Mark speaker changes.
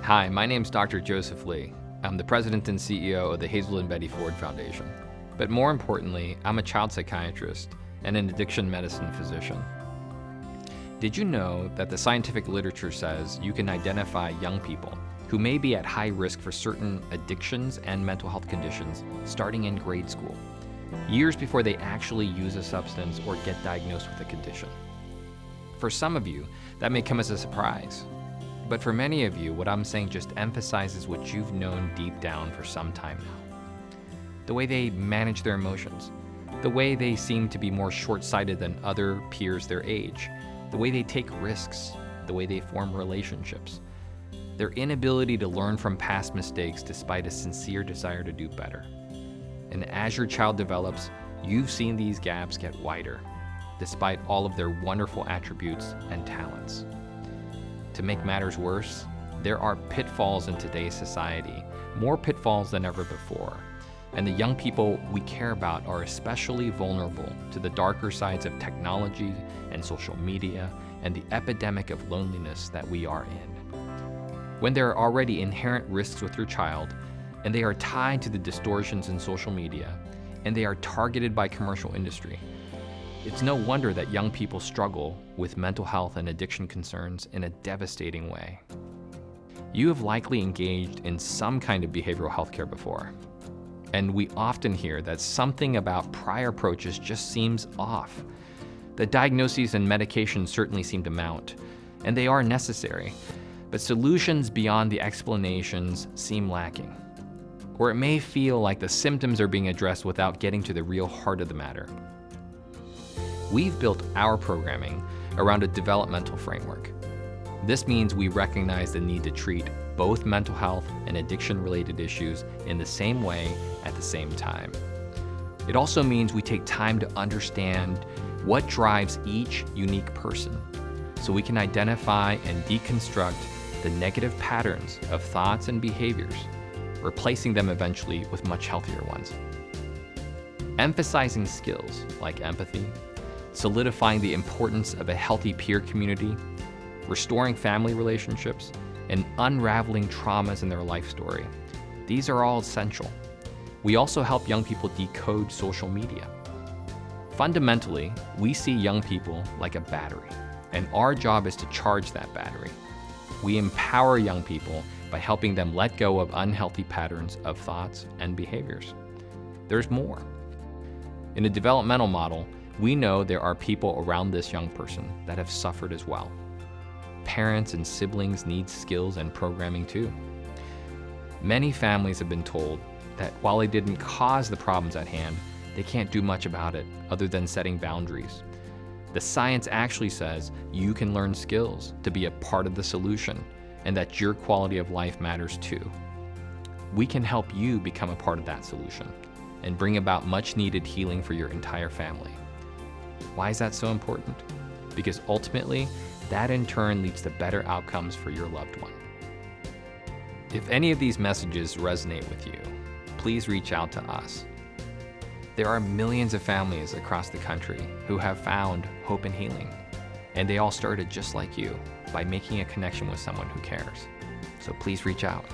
Speaker 1: Hi, my name's Dr. Joseph Lee. I'm the president and CEO of the Hazelden Betty Ford Foundation. But more importantly, I'm a child psychiatrist and an addiction medicine physician. Did you know that the scientific literature says you can identify young people who may be at high risk for certain addictions and mental health conditions starting in grade school, years before they actually use a substance or get diagnosed with a condition? For some of you, that may come as a surprise. But for many of you, what I'm saying just emphasizes what you've known deep down for some time now. The way they manage their emotions, the way they seem to be more short-sighted than other peers their age, the way they take risks, the way they form relationships, their inability to learn from past mistakes despite a sincere desire to do better. And as your child develops, you've seen these gaps get wider, despite all of their wonderful attributes and talents. To make matters worse, there are pitfalls in today's society, more pitfalls than ever before. And the young people we care about are especially vulnerable to the darker sides of technology and social media and the epidemic of loneliness that we are in. When there are already inherent risks with your child, and they are tied to the distortions in social media, and they are targeted by commercial industry, it's no wonder that young people struggle with mental health and addiction concerns in a devastating way. You have likely engaged in some kind of behavioral health care before, and we often hear that something about prior approaches just seems off. The diagnoses and medications certainly seem to mount, and they are necessary, but solutions beyond the explanations seem lacking. Or it may feel like the symptoms are being addressed without getting to the real heart of the matter. We've built our programming around a developmental framework. This means we recognize the need to treat both mental health and addiction-related issues in the same way at the same time. It also means we take time to understand what drives each unique person, so we can identify and deconstruct the negative patterns of thoughts and behaviors, replacing them eventually with much healthier ones. Emphasizing skills like empathy, solidifying the importance of a healthy peer community, restoring family relationships, and unraveling traumas in their life story. These are all essential. We also help young people decode social media. Fundamentally, we see young people like a battery, and our job is to charge that battery. We empower young people by helping them let go of unhealthy patterns of thoughts and behaviors. There's more. In a developmental model, we know there are people around this young person that have suffered as well. Parents and siblings need skills and programming too. Many families have been told that while they didn't cause the problems at hand, they can't do much about it other than setting boundaries. The science actually says you can learn skills to be a part of the solution and that your quality of life matters too. We can help you become a part of that solution and bring about much needed healing for your entire family. Why is that so important? Because ultimately, that in turn leads to better outcomes for your loved one. If any of these messages resonate with you, please reach out to us. There are millions of families across the country who have found hope and healing, and they all started just like you by making a connection with someone who cares. So please reach out.